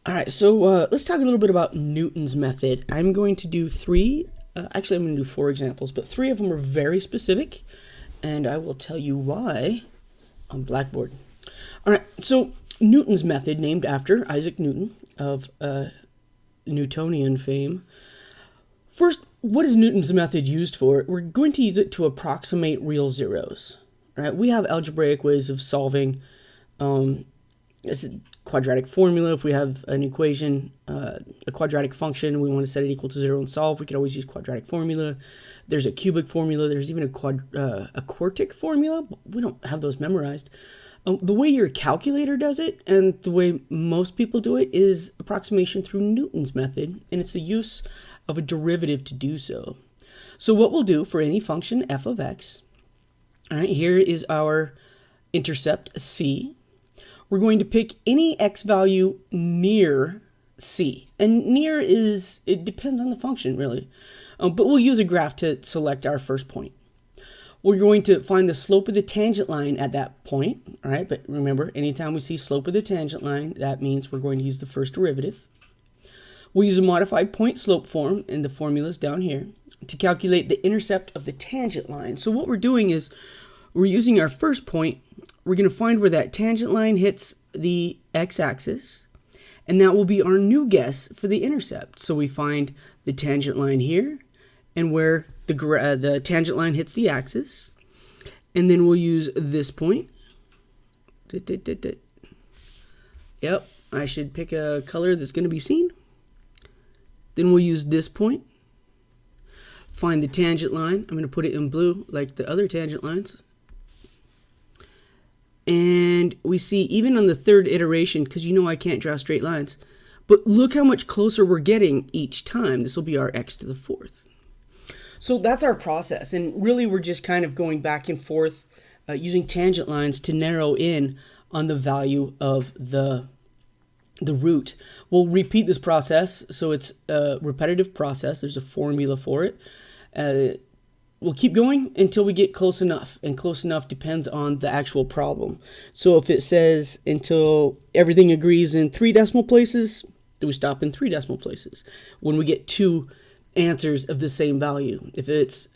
All right, so let's talk a little bit about Newton's method. I'm going to do actually I'm going to do 4 examples, but 3 of them are very specific, and I will tell you why on Blackboard. All right, so Newton's method, named after Isaac Newton of Newtonian fame. First, what is Newton's method used for? We're going to use it to approximate real zeros. All right, we have algebraic ways of solving this quadratic formula. If we have an equation, a quadratic function, we want to set it equal to 0 and solve, we could always use quadratic formula. There's a cubic formula. There's even a quartic formula. We don't have those memorized. The way your calculator does it and the way most people do it is approximation through Newton's method, and it's the use of a derivative to do so. So what we'll do for any function f of x, all right, here is our intercept c. We're going to pick any x value near c. And near it depends on the function, really. But we'll use a graph to select our first point. We're going to find the slope of the tangent line at that point. All right, but remember, anytime we see slope of the tangent line, that means we're going to use the first derivative. We'll use a modified point slope form, and the formula is down here, to calculate the intercept of the tangent line. So what we're doing is we're using our first point. We're going to find where that tangent line hits the x-axis, and that will be our new guess for the intercept. So we find the tangent line here and where the tangent line hits the axis, and then we'll use this point. Yep, I should pick a color that's going to be seen. Then we'll use this point, find the tangent line. I'm going to put it in blue like the other tangent lines. And we see even on the third iteration, because you know I can't draw straight lines, but look how much closer we're getting each time. This will be our x to the 4th. So that's our process. And really we're just kind of going back and forth using tangent lines to narrow in on the value of the root. We'll repeat this process, so it's a repetitive process. There's a formula for it. We'll keep going until we get close enough, and close enough depends on the actual problem. So if it says until everything agrees in 3 decimal places, then we stop in 3 decimal places when we get 2 answers of the same value. If it's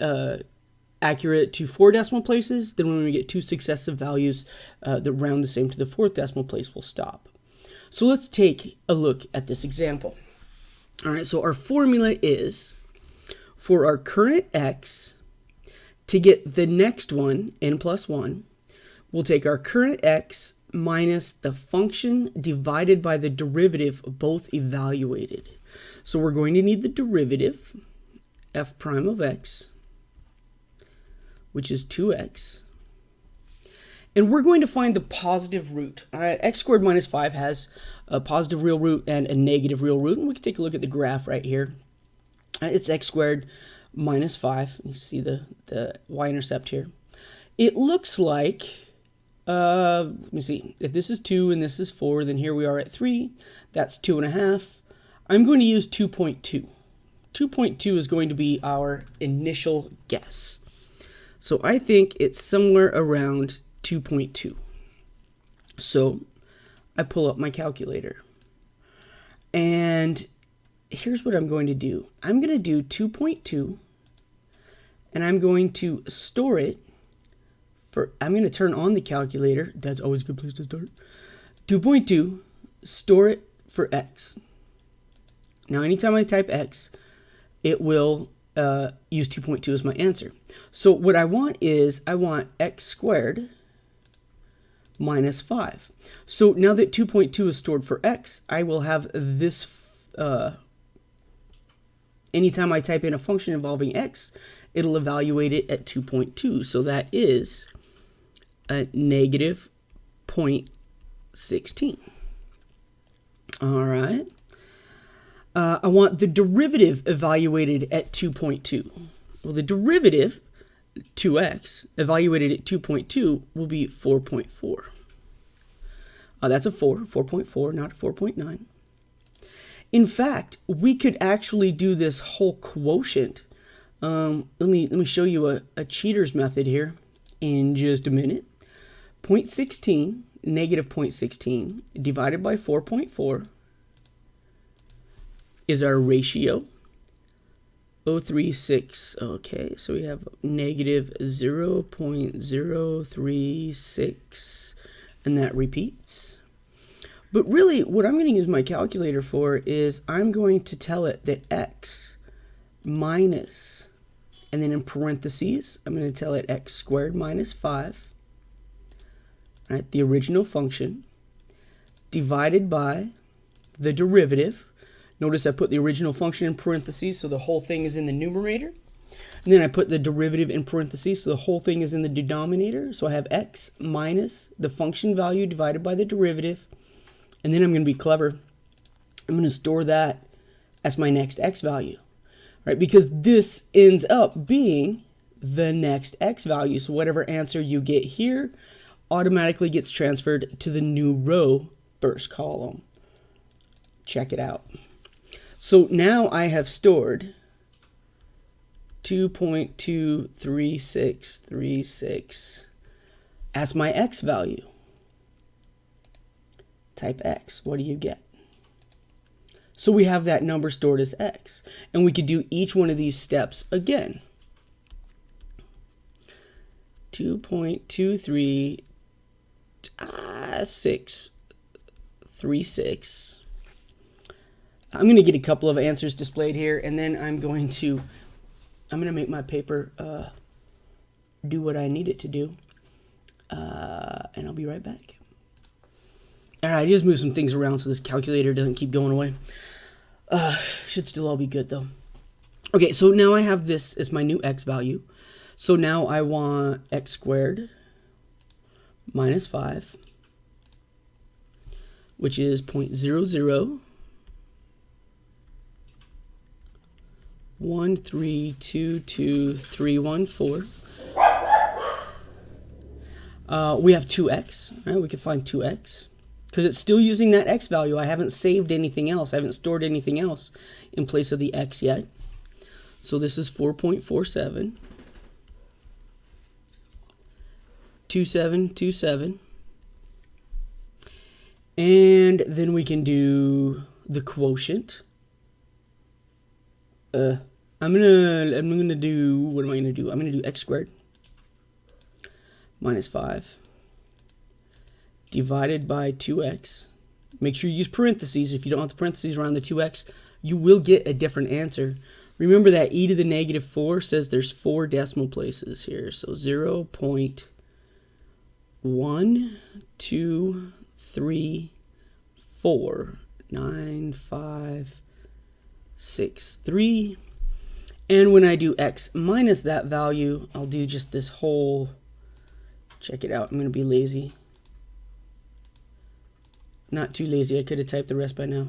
accurate to 4 decimal places, then when we get 2 successive values that round the same to the 4th decimal place, we'll stop. So let's take a look at this example. All right, so our formula is for our current x, to get the next one, n plus 1, we'll take our current x minus the function divided by the derivative, both evaluated. So we're going to need the derivative, f prime of x, which is 2x. And we're going to find the positive root. All right, x squared minus 5 has a positive real root and a negative real root. And we can take a look at the graph right here. It's x squared minus 5. You see the y-intercept here. It looks like, let me see, if this is 2 and this is 4, then here we are at 3. That's 2.5. I'm going to use 2.2. 2.2 is going to be our initial guess. So I think it's somewhere around 2.2. So I pull up my calculator. And here's what I'm going to do. I'm going to do 2.2, and I'm going to store it for, I'm going to turn on the calculator. That's always a good place to start. 2.2, store it for x. Now, anytime I type x, it will use 2.2 as my answer. So what I want is, I want x squared minus 5. So now that 2.2 is stored for x, I will have this, anytime I type in a function involving x, it'll evaluate it at 2.2. So that is a negative 0.16. All right. I want the derivative evaluated at 2.2. Well, the derivative, 2x, evaluated at 2.2 will be 4.4. That's a 4.4, not a 4.9. In fact, we could actually do this whole quotient. Let me show you a cheater's method here in just a minute. 0.16, negative 0.16, divided by 4.4 is our ratio. 0.036. Okay, so we have negative 0.036, and that repeats. But really, what I'm going to use my calculator for is I'm going to tell it that x minus, and then in parentheses, I'm going to tell it x squared minus 5, right, the original function, divided by the derivative. Notice I put the original function in parentheses, so the whole thing is in the numerator. And then I put the derivative in parentheses, so the whole thing is in the denominator. So I have x minus the function value divided by the derivative. And then I'm going to be clever. I'm going to store that as my next x value, right? Because this ends up being the next x value. So whatever answer you get here automatically gets transferred to the new row first column. Check it out. So now I have stored 2.23636 as my x value. Type x. What do you get? So we have that number stored as x. And we could do each one of these steps again. 2.23636. I'm going to get a couple of answers displayed here, and then I'm going to make my paper do what I need it to do, and I'll be right back. All right, I just moved some things around so this calculator doesn't keep going away. Should still all be good, though. Okay, so now I have this as my new x value. So now I want x squared minus 5, which is 0.001322314. We have 2x, right? We can find 2x because it's still using that x value. I haven't saved anything else. I haven't stored anything else in place of the x yet. So this is 4.47. 2727. And then we can do the quotient. I'm gonna do, what am I gonna do? I'm gonna do x squared minus 5 divided by 2x. Make sure you use parentheses. If you don't have the parentheses around the 2x, you will get a different answer. Remember that e to the negative 4 says there's 4 decimal places here. So 0.123459563. And when I do x minus that value, I'll do just this whole, check it out, I'm going to be lazy. Not too lazy, I could have typed the rest by now.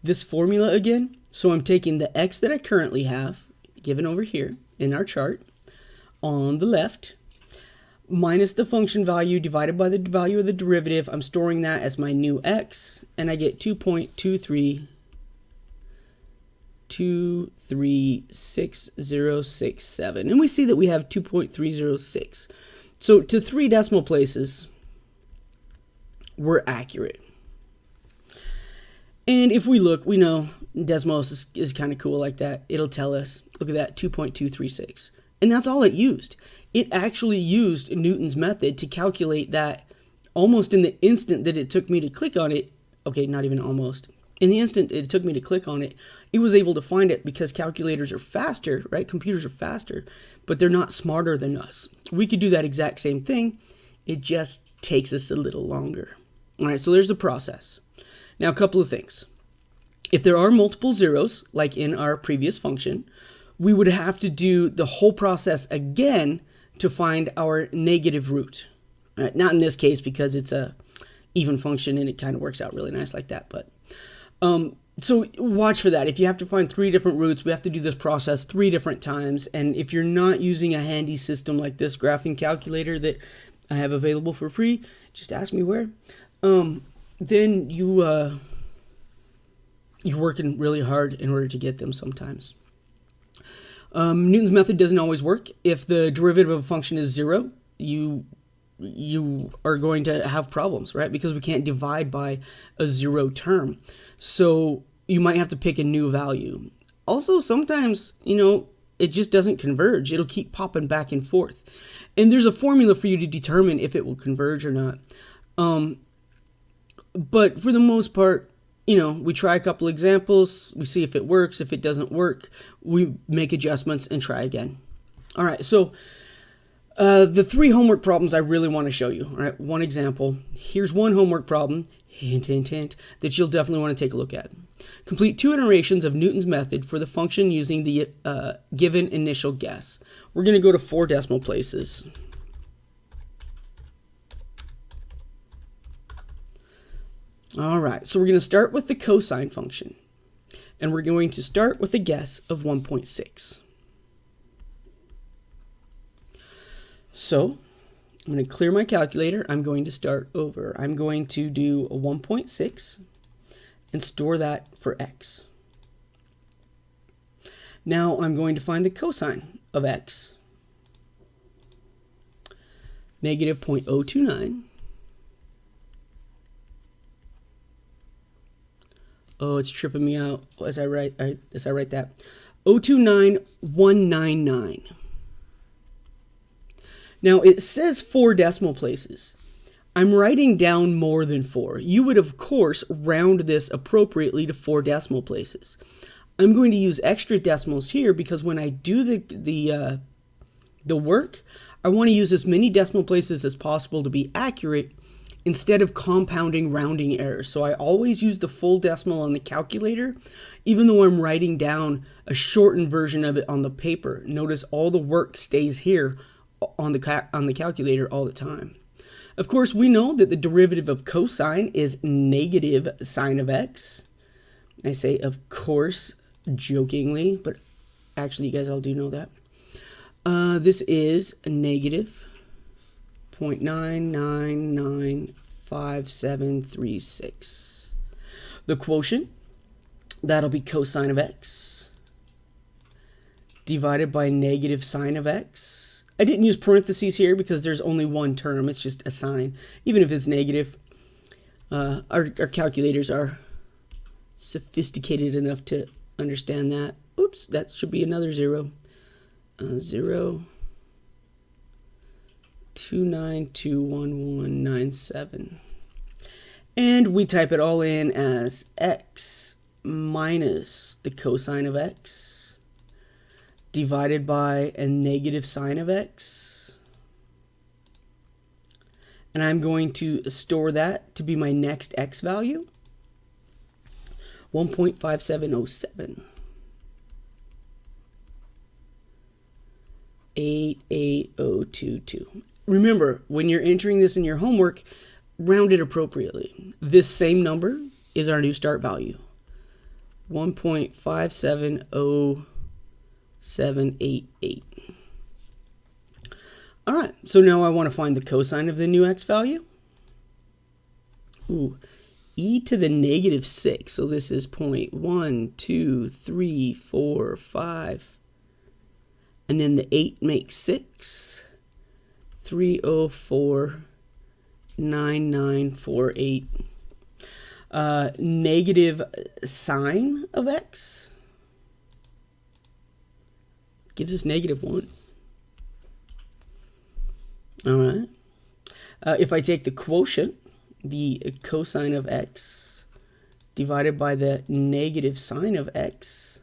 This formula again, so I'm taking the x that I currently have, given over here in our chart, on the left, minus the function value divided by the value of the derivative. I'm storing that as my new x, and I get 2.2323667. And we see that we have 2.306. So to 3 decimal places, we're accurate. And if we look, we know Desmos is kind of cool like that. It'll tell us, look at that, 2.236. And that's all it used. It actually used Newton's method to calculate that almost in the instant that it took me to click on it. Okay, not even almost. In the instant it took me to click on it, it was able to find it because calculators are faster, right? Computers are faster, but they're not smarter than us. We could do that exact same thing. It just takes us a little longer. All right, so there's the process. Now, a couple of things. If there are multiple zeros, like in our previous function, we would have to do the whole process again to find our negative root. All right, not in this case because it's a even function and it kind of works out really nice like that. But so watch for that. If you have to find 3 different roots, we have to do this process 3 different times. And if you're not using a handy system like this graphing calculator that I have available for free, just ask me where. Then you're working really hard in order to get them sometimes. Newton's method doesn't always work. If the derivative of a function is 0, you you are going to have problems, right? Because we can't divide by a zero term. So you might have to pick a new value. Also, sometimes, it just doesn't converge. It'll keep popping back and forth. And there's a formula for you to determine if it will converge or not. But for the most part, we try a couple examples. We see if it works. If it doesn't work, we make adjustments and try again. All right, so the 3 homework problems I really want to show you. All right, one example. Here's one homework problem, hint, hint, hint, that you'll definitely want to take a look at. Complete 2 iterations of Newton's method for the function using the given initial guess. We're going to go to 4 decimal places. All right, so we're going to start with the cosine function. And we're going to start with a guess of 1.6. So I'm going to clear my calculator. I'm going to start over. I'm going to do a 1.6 and store that for x. Now I'm going to find the cosine of x. Negative 0.029. Oh, it's tripping me out as I write that. 029199. Now, it says 4 decimal places. I'm writing down more than 4. You would, of course, round this appropriately to 4 decimal places. I'm going to use extra decimals here because when I do the work, I want to use as many decimal places as possible to be accurate instead of compounding rounding errors. So I always use the full decimal on the calculator, even though I'm writing down a shortened version of it on the paper. Notice all the work stays here on the calculator all the time. Of course, we know that the derivative of cosine is negative sine of x. I say, of course, jokingly, but actually, you guys all do know that. This is a negative 0.9995736. The quotient, that'll be cosine of x divided by negative sine of x. I didn't use parentheses here because there's only one term. It's just a sign. Even if it's negative, our calculators are sophisticated enough to understand that. Oops, that should be another 0. 0, 2921197. And we type it all in as x minus the cosine of x divided by a negative sine of x. And I'm going to store that to be my next x value, 1.5707. 88022. Remember, when you're entering this in your homework, round it appropriately. This same number is our new start value, 1.570788. All right, so now I want to find the cosine of the new x value. Ooh, e to the negative 6. So this is 0.1234, and then the 8 makes 6. 3049948. Negative sine of x gives us negative 1. All right. If I take the quotient, the cosine of x divided by the negative sine of x,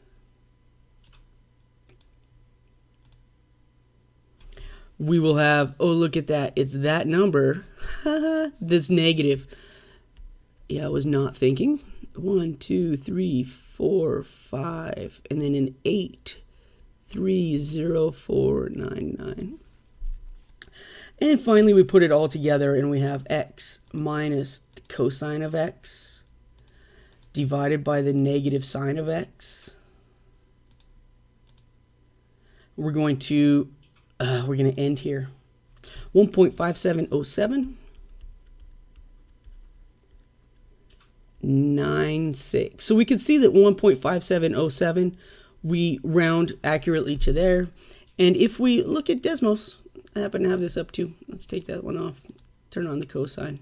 we will have, oh, look at that. It's that number that's negative. Yeah, I was not thinking. 1, 2, 3, 4, 5, and then an 8, 30499. And finally, we put it all together and we have x minus the cosine of x divided by the negative sine of x. We're going to end here. 1.5707. 96. So we can see that 1.5707, we round accurately to there. And if we look at Desmos, I happen to have this up too. Let's take that one off. Turn on the cosine.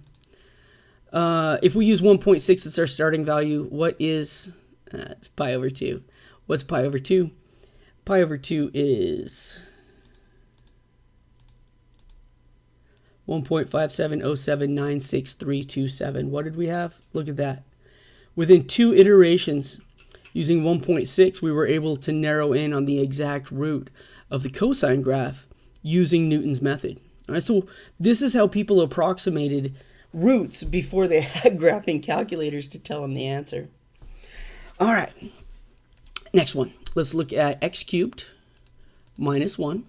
If we use 1.6 as our starting value, what is, it's pi over 2. What's pi over 2? Pi over 2 is 1.57079637. What did we have? Look at that. Within 2 iterations, using 1.6, we were able to narrow in on the exact root of the cosine graph using Newton's method. All right, so this is how people approximated roots before they had graphing calculators to tell them the answer. All right, next one. Let's look at x cubed minus 1.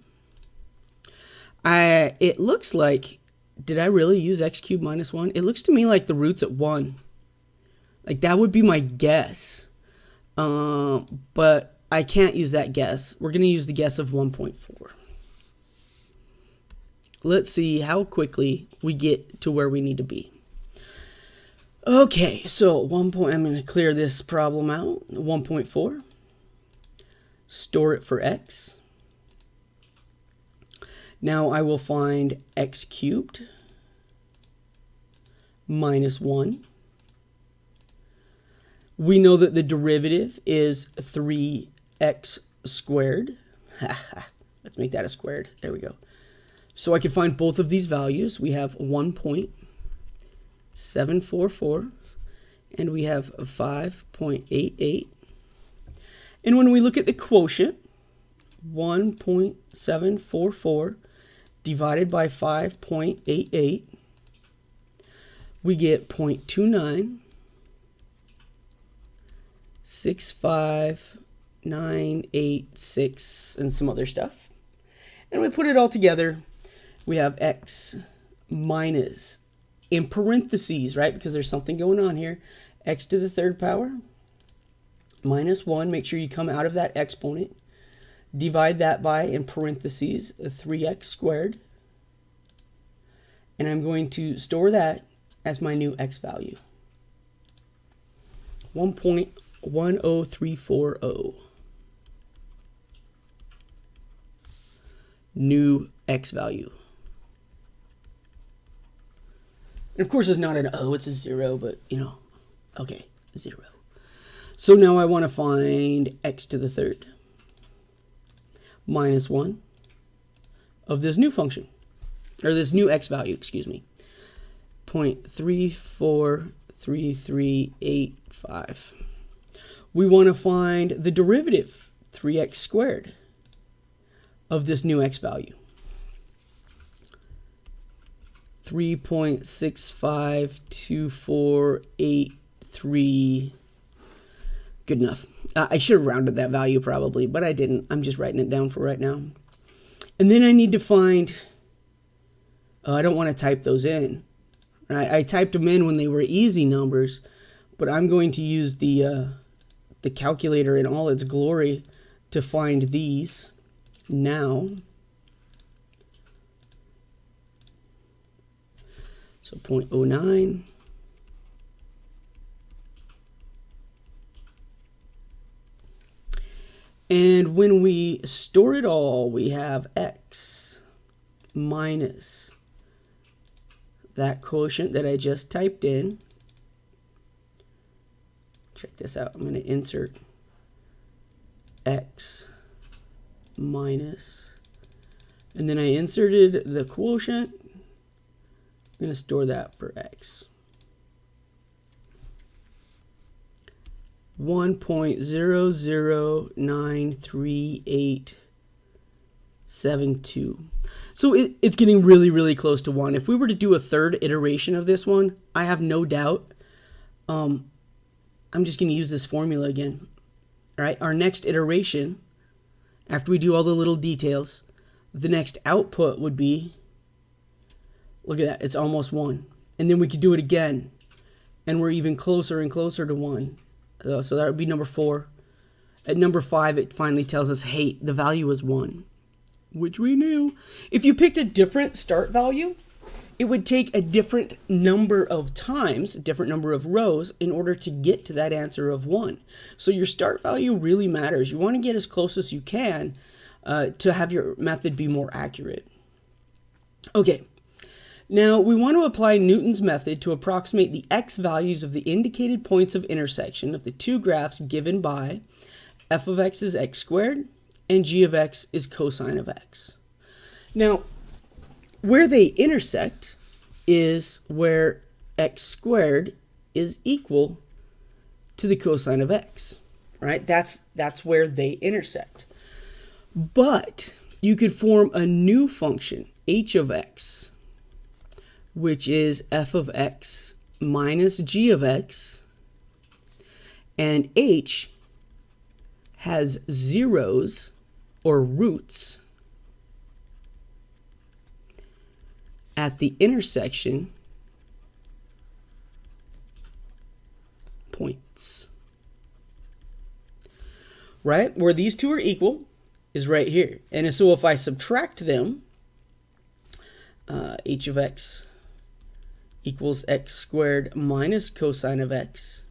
It looks like, did I really use x cubed minus 1? It looks to me like the root's at 1. Like, that would be my guess. But I can't use that guess. We're going to use the guess of 1.4. Let's see how quickly we get to where we need to be. Okay, so I'm going to clear this problem out. 1.4. Store it for x. Now I will find x cubed minus 1. We know that the derivative is 3x squared. Let's make that a squared. There we go. So I can find both of these values. We have 1.744 and we have 5.88. And when we look at the quotient, 1.744 divided by 5.88, we get 0.2965986 and some other stuff. And we put it all together. We have x minus, in parentheses, right? Because there's something going on here. X to the third power minus 1. Make sure you come out of that exponent. Divide that by, in parentheses, 3x squared. And I'm going to store that as my new x value. 1.10340. New x value. And of course it's not an O, it's a 0, but you know, okay, 0. So now I want to find x to the third minus 1 of this new function, or this new x value, excuse me, 0.343385. We want to find the derivative, 3x squared, of this new x value. 3.652483. Good enough. I should have rounded that value probably, but I didn't. I'm just writing it down for right now. And then I need to find, I don't want to type those in. I typed them in when they were easy numbers, but I'm going to use the calculator in all its glory to find these now. So 0.09. And when we store it all, we have x minus that quotient that I just typed in. Check this out. I'm going to insert x minus, and then I inserted the quotient. I'm going to store that for x. 1.009387. So it's getting really, really close to 1. If we were to do a third iteration of this one, I have no doubt, I'm just going to use this formula again. All right, our next iteration, after we do all the little details, the next output would be, look at that, it's almost 1. And then we could do it again, and we're even closer and closer to 1. So that would be number 4. At number 5, it finally tells us, hey, the value is 1, which we knew. If you picked a different start value, it would take a different number of times, a different number of rows, in order to get to that answer of 1. So your start value really matters. You want to get as close as you can to have your method be more accurate. Okay, now we want to apply Newton's method to approximate the x values of the indicated points of intersection of the two graphs given by f of x is x squared and g of x is cosine of x. Now, where they intersect is where x squared is equal to the cosine of x, right? That's where they intersect. But you could form a new function, h of x, which is f of x minus g of x, and h has zeros or roots at the intersection points. Right? Where these two are equal is right here. And so if I subtract them, h of x equals x squared minus cosine of x,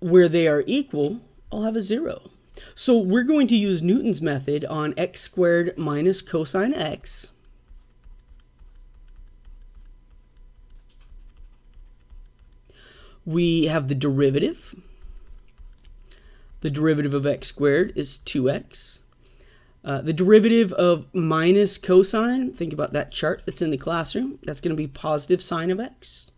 where they are equal, I'll have a 0. So we're going to use Newton's method on x squared minus cosine x. We have the derivative. The derivative of x squared is 2x. The derivative of minus cosine, think about that chart that's in the classroom. That's going to be positive sine of x.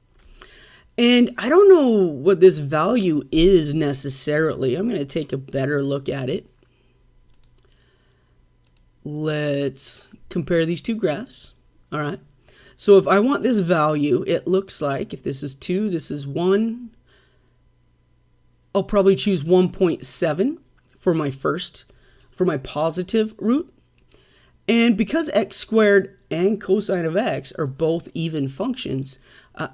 And I don't know what this value is necessarily. I'm going to take a better look at it. Let's compare these two graphs. All right. So if I want this value, it looks like if this is 2, this is 1. I'll probably choose 1.7 for my positive root. And because x squared and cosine of x are both even functions,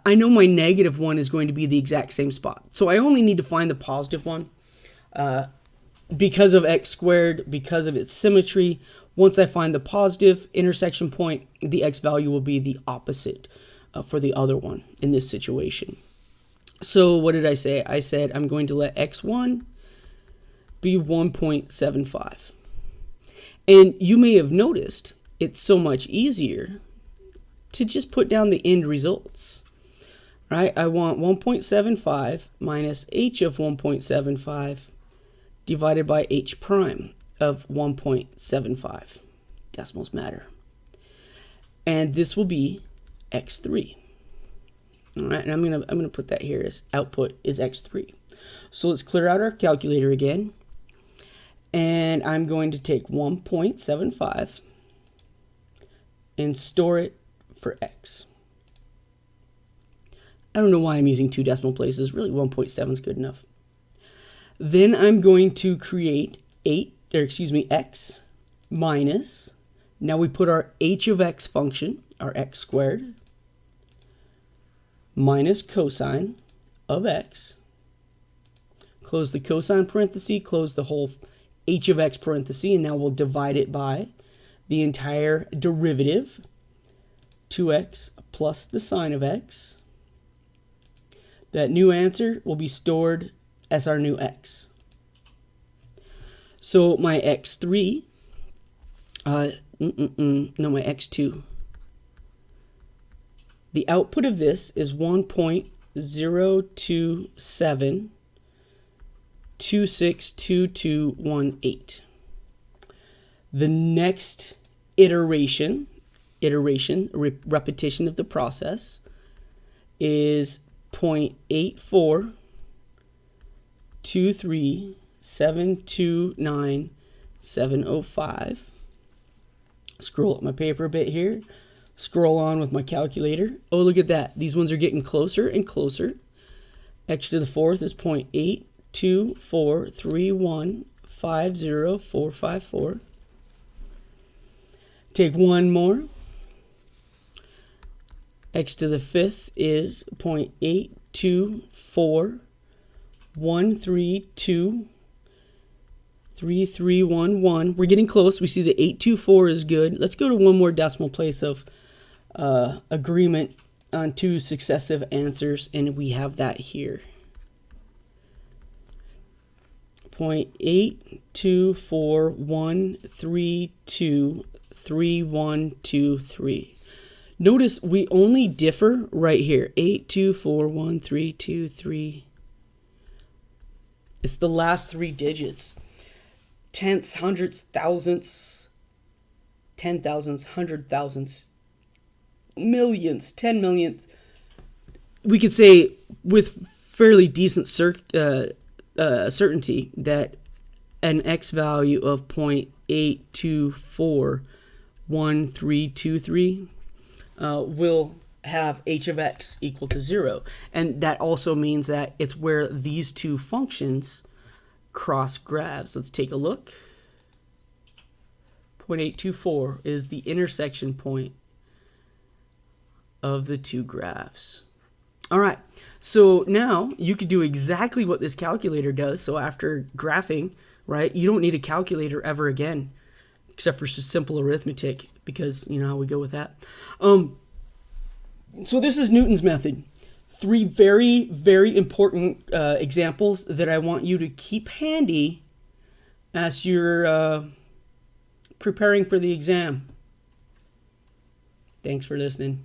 I know my negative one is going to be the exact same spot. So I only need to find the positive one because of x squared, because of its symmetry. Once I find the positive intersection point, the x value will be the opposite for the other one in this situation. So what did I say? I said I'm going to let x1 be 1.75. And you may have noticed it's so much easier to just put down the end results, right? I want 1.75 minus h of 1.75 divided by h prime of 1.75. Decimals matter. And this will be x3. All right, and I'm gonna put that here as output is x3. So let's clear out our calculator again. And I'm going to take 1.75 and store it for x. I don't know why I'm using 2 decimal places. Really, 1.7 is good enough. Then I'm going to create x minus. Now we put our h of x function, our x squared, minus cosine of x. Close the cosine parenthesis, close the whole h of x parenthesis, and now we'll divide it by the entire derivative, 2x plus the sine of x. That new answer will be stored as our new x. So my x3, my x2. The output of this is 1.027262218. The next repetition of the process is 0.8423729705. Scroll up my paper a bit here. Scroll on with my calculator. Oh, look at that. These ones are getting closer and closer. X to the fourth is 0.8243150,454. Take one more. X to the fifth is 0.821323311. We're getting close. We see the 824 is good. Let's go to one more decimal place of agreement on 2 successive answers, and we have that here. 0.8241323 3, 1, 2, 3. Notice we only differ right here. 8, 2, 4, 1, 3, 2, 3. It's the last three digits. Tenths, hundredths, thousandths, 10 thousandths, 100 thousandths, millions, 10 millionths. We could say with fairly decent certainty that an x value of 0.82413323 will have h of x equal to 0. And that also means that it's where these two functions cross graphs. Let's take a look. 0.824 is the intersection point of the two graphs. All right, so now you could do exactly what this calculator does. So after graphing, right, you don't need a calculator ever again, except for just simple arithmetic, because you know how we go with that. So this is Newton's method. Three very, very important examples that I want you to keep handy as you're preparing for the exam. Thanks for listening.